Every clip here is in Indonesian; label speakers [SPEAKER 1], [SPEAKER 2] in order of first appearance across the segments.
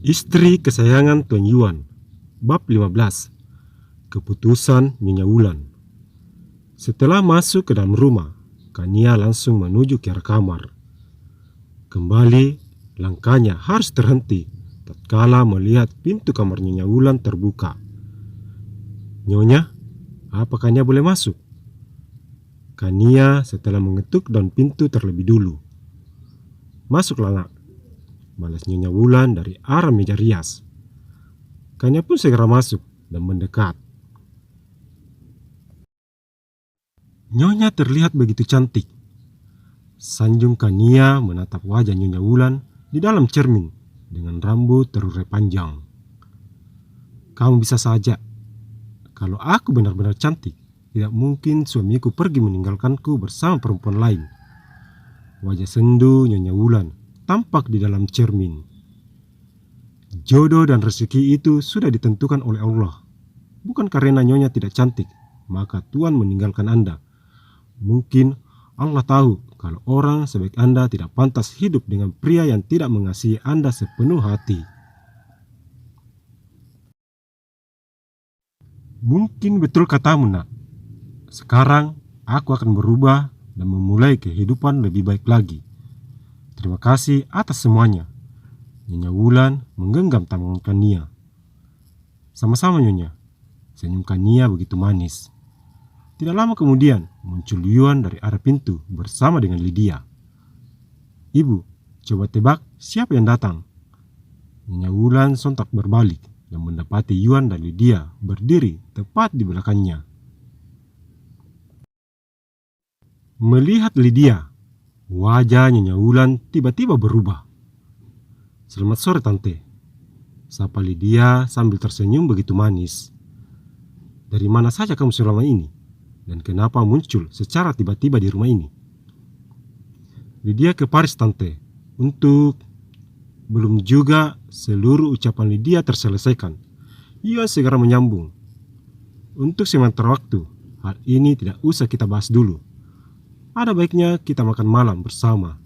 [SPEAKER 1] Istri kesayangan Tuan Yuan. Bab 15. Keputusan Nyonya Wulan. Setelah masuk ke dalam rumah, Kania langsung menuju ke arah kamar. Kembali, langkahnya harus terhenti tatkala melihat pintu kamar Nyonya Wulan terbuka. "Nyonya, apa Kania boleh masuk?" Kania setelah mengetuk daun pintu terlebih dulu. "Masuklah, nak," balas Nyonya Wulan dari arah meja rias. Kania pun segera masuk dan mendekat. Nyonya terlihat begitu cantik. Sanjung Kania menatap wajah Nyonya Wulan di dalam cermin dengan rambut terurai panjang. "Kamu bisa saja. Kalau aku benar-benar cantik, tidak mungkin suamiku pergi meninggalkanku bersama perempuan lain." Wajah sendu Nyonya Wulan tampak di dalam cermin. Jodoh dan rezeki itu sudah ditentukan oleh Allah. Bukan karena Nyonya tidak cantik, maka Tuhan meninggalkan Anda. Mungkin Allah tahu kalau orang sebaik Anda tidak pantas hidup dengan pria yang tidak mengasihi Anda sepenuh hati. Mungkin betul katamu, nak. Sekarang aku akan berubah dan memulai kehidupan lebih baik lagi. Terima kasih atas semuanya." Nyonya Wulan menggenggam tangan Kania. "Sama-sama, Nyonya." Senyum Kania begitu manis. Tidak lama kemudian muncul Yuan dari arah pintu bersama dengan Lydia. "Ibu, coba tebak siapa yang datang?" Nyonya Wulan sontak berbalik dan mendapati Yuan dan Lydia berdiri tepat di belakangnya. Melihat Lydia, wajah Nyonya Wulan tiba-tiba berubah. "Selamat sore, Tante," sapa Lydia sambil tersenyum begitu manis. "Dari mana saja kamu selama ini? Dan kenapa muncul secara tiba-tiba di rumah ini?" "Lydia ke Paris, Tante, untuk..." Belum juga seluruh ucapan Lydia terselesaikan, Yuan segera menyambung. "Untuk sementara waktu, hal ini tidak usah kita bahas dulu. Ada baiknya kita makan malam bersama.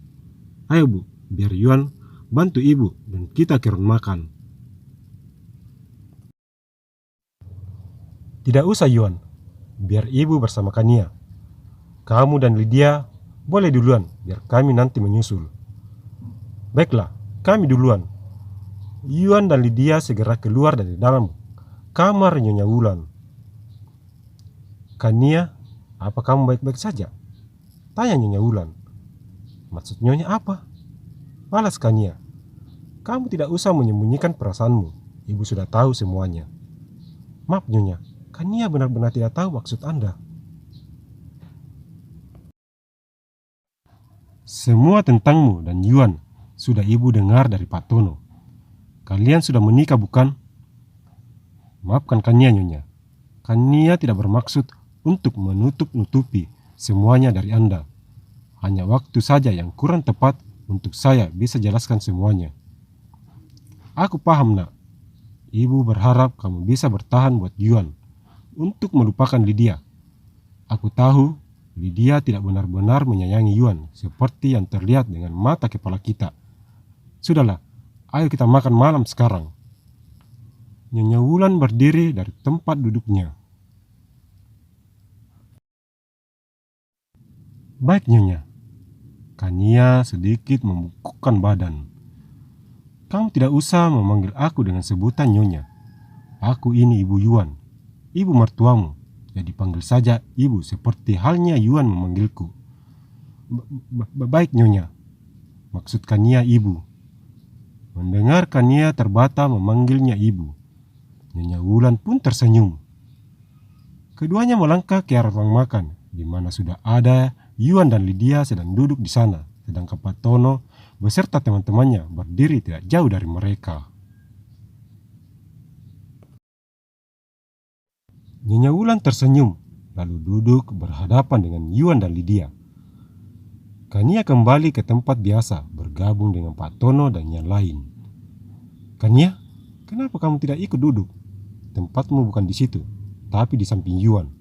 [SPEAKER 1] Ayo, Bu, biar Yuan bantu Ibu dan kita ke ruang makan." "Tidak usah, Yuan. Biar Ibu bersama Kania. Kamu dan Lydia boleh duluan, biar kami nanti menyusul." "Baiklah, kami duluan." Yuan dan Lydia segera keluar dari dalam kamar Nyonya Wulan. "Kania, apa kamu baik-baik saja?" tanya Nyonya Wulan. "Maksud Nyonya apa?" balas Kania. "Kamu tidak usah menyembunyikan perasaanmu. Ibu sudah tahu semuanya." "Maaf, Nyonya, Kania benar-benar tidak tahu maksud Anda." "Semua tentangmu dan Yuan sudah Ibu dengar dari Pak Tono. Kalian sudah menikah, bukan?" "Maafkan Kania, Nyonya. Kania tidak bermaksud untuk menutup-nutupi semuanya dari Anda. Hanya waktu saja yang kurang tepat untuk saya bisa jelaskan semuanya." "Aku paham, nak. Ibu berharap kamu bisa bertahan buat Yuan untuk melupakan Lydia. Aku tahu Lydia tidak benar-benar menyayangi Yuan seperti yang terlihat dengan mata kepala kita. Sudahlah, ayo kita makan malam sekarang." Nyonya Wulan berdiri dari tempat duduknya. "Baik, Nyonya." Kania sedikit membungkukkan badan. "Kamu tidak usah memanggil aku dengan sebutan Nyonya. Aku ini Ibu Yuan, ibu mertuamu. Jadi panggil saja Ibu seperti halnya Yuan memanggilku." Baik, Nyonya." Maksud Kania Ibu. Mendengar Kania terbata memanggilnya Ibu, Nyonya Wulan pun tersenyum. Keduanya melangkah ke arah ruang makan, di mana sudah ada Yuan dan Lydia sedang duduk di sana, sedangkan Pak Tono beserta teman-temannya berdiri tidak jauh dari mereka. Nyonya Wulan tersenyum, lalu duduk berhadapan dengan Yuan dan Lydia. Kania kembali ke tempat biasa, bergabung dengan Pak Tono dan yang lain. "Kania, kenapa kamu tidak ikut duduk? Tempatmu bukan di situ, tapi di samping Yuan."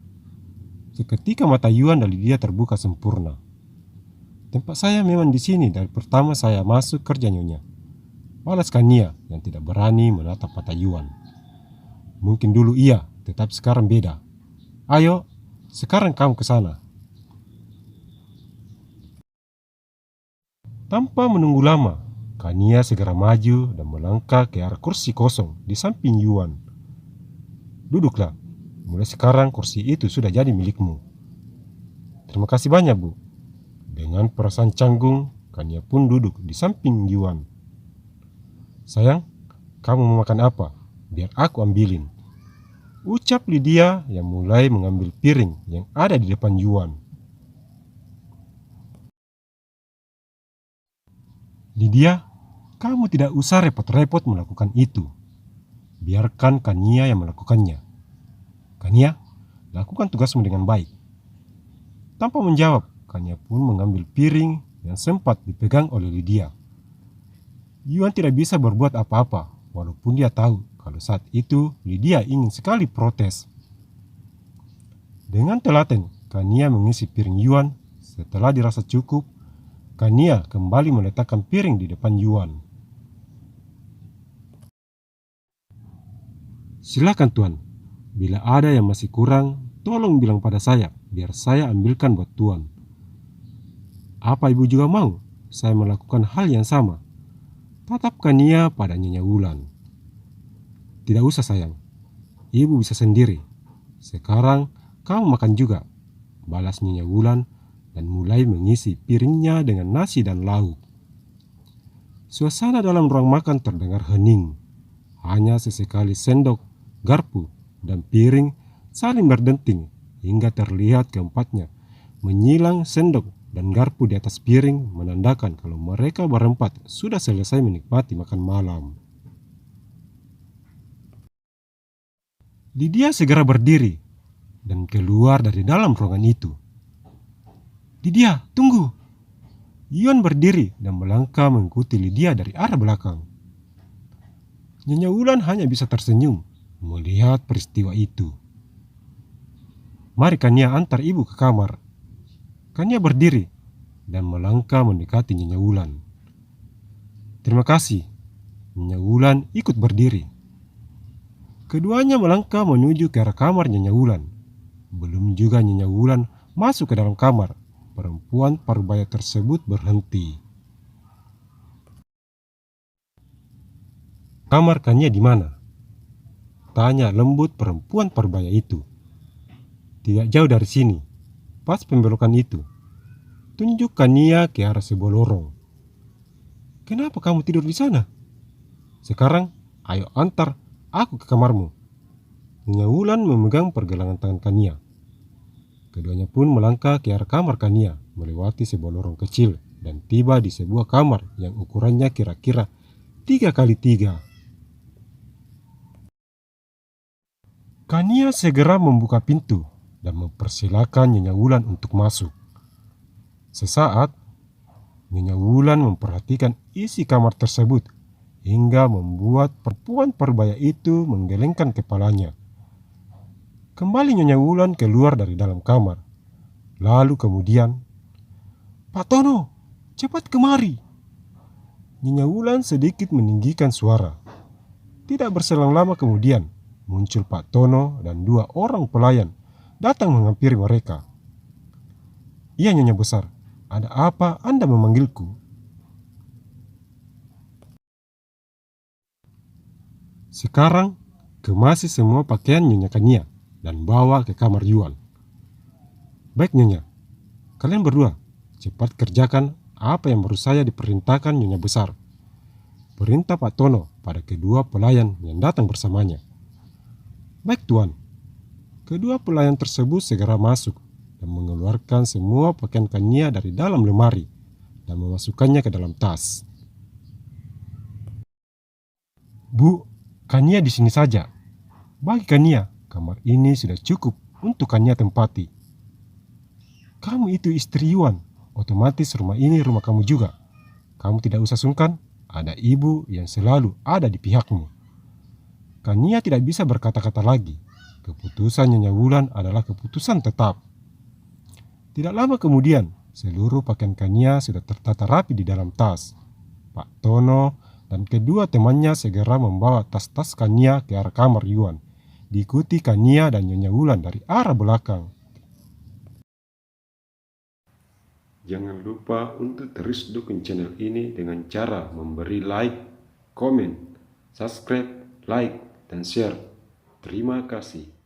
[SPEAKER 1] Seketika mata Yuan dan Lydia terbuka sempurna. "Tempat saya memang di sini dari pertama saya masuk kerja, Nyonya. Balas Kania yang tidak berani menatap mata Yuan. Mungkin dulu iya, tetapi sekarang beda. Ayo, sekarang kamu ke sana. Tanpa menunggu lama, Kania segera maju dan melangkah ke arah kursi kosong di samping Yuan. Duduklah, mulai sekarang kursi itu sudah jadi milikmu. Terima kasih banyak, Bu. Dengan perasaan canggung, Kania pun duduk di samping Yuan. Sayang, kamu mau makan apa? Biar aku ambilin. Ucap Lydia yang mulai mengambil piring yang ada di depan Yuan. Lydia, kamu tidak usah repot-repot melakukan itu. Biarkan Kania yang melakukannya. Kania, lakukan tugasmu dengan baik. Tanpa menjawab, Kania pun mengambil piring yang sempat dipegang oleh Lydia. Yuan tidak bisa berbuat apa-apa, walaupun dia tahu kalau saat itu Lydia ingin sekali protes. Dengan telaten, Kania mengisi piring Yuan. Setelah dirasa cukup, Kania kembali meletakkan piring di depan Yuan. Silakan Tuan, bila ada yang masih kurang, tolong bilang pada saya, biar saya ambilkan buat Tuan. Apa ibu juga mau saya melakukan hal yang sama? Tatap Kania pada Nyonya Wulan. Tidak usah sayang, ibu bisa sendiri. Sekarang kamu makan juga, balas Nyonya Wulan dan mulai mengisi piringnya dengan nasi dan lauk. Suasana dalam ruang makan terdengar hening. Hanya sesekali sendok, garpu, dan piring saling berdenting hingga terlihat keempatnya menyilang sendok dan garpu di atas piring, menandakan kalau mereka berempat sudah selesai menikmati makan malam. Lydia segera berdiri dan keluar dari dalam ruangan itu. Lydia, tunggu! Yuan berdiri dan melangkah mengikuti Lydia dari arah belakang. Nyonya Wulan hanya bisa tersenyum melihat peristiwa itu. Mari Kania antar ibu ke kamar. Kania berdiri dan melangkah mendekati Nyonya Wulan. Terima kasih. Nyonya Wulan ikut berdiri. Keduanya melangkah menuju ke arah kamar Nyonya Wulan. Belum juga Nyonya Wulan masuk ke dalam kamar, perempuan parubaya tersebut berhenti. Kamar Kania di mana? Tanya lembut perempuan parubaya itu. Tidak jauh dari sini, pas pembelokan itu. Tunjuk Kania ke arah sebuah lorong. Kenapa kamu tidur di sana? Sekarang, ayo antar aku ke kamarmu. Nyonya Wulan memegang pergelangan tangan Kania. Keduanya pun melangkah ke arah kamar Kania, melewati sebuah lorong kecil dan tiba di sebuah kamar yang ukurannya kira-kira 3x3. Kania segera membuka pintu dan mempersilahkan Nyonya Wulan untuk masuk. Sesaat, Nyonya Wulan memperhatikan isi kamar tersebut hingga membuat perempuan parubaya itu menggelengkan kepalanya. Kembali Nyonya Wulan keluar dari dalam kamar. Lalu kemudian, Pak Tono, cepat kemari. Nyonya Wulan sedikit meninggikan suara. Tidak berselang lama kemudian, muncul Pak Tono dan 2 orang pelayan datang menghampiri mereka. Iya Nyonya Besar, ada apa Anda memanggilku? Sekarang, kemasi semua pakaian Nyonya Kania dan bawa ke kamar Yuan. Baik Nyonya, kalian berdua cepat kerjakan apa yang baru saya diperintahkan Nyonya Besar. Perintah Pak Tono pada kedua pelayan yang datang bersamanya. Baik Tuan. Kedua pelayan tersebut segera masuk dan mengeluarkan semua pakaian Kania dari dalam lemari dan memasukkannya ke dalam tas. Bu, Kania di sini saja. Bagi Kania, kamar ini sudah cukup untuk Kania tempati. Kamu itu istri Yuan, otomatis rumah ini rumah kamu juga. Kamu tidak usah sungkan, ada ibu yang selalu ada di pihakmu. Kania tidak bisa berkata-kata lagi. Keputusan Nyonya Wulan adalah keputusan tetap. Tidak lama kemudian, seluruh pakaian Kania sudah tertata rapi di dalam tas. Pak Tono Dan kedua temannya segera membawa tas-tas Kania ke arah kamar Yuan, diikuti Kania dan Nyonya Wulan dari arah belakang. Jangan lupa untuk terus dukung channel ini dengan cara memberi like, komen, subscribe, like, dan share. Terima kasih.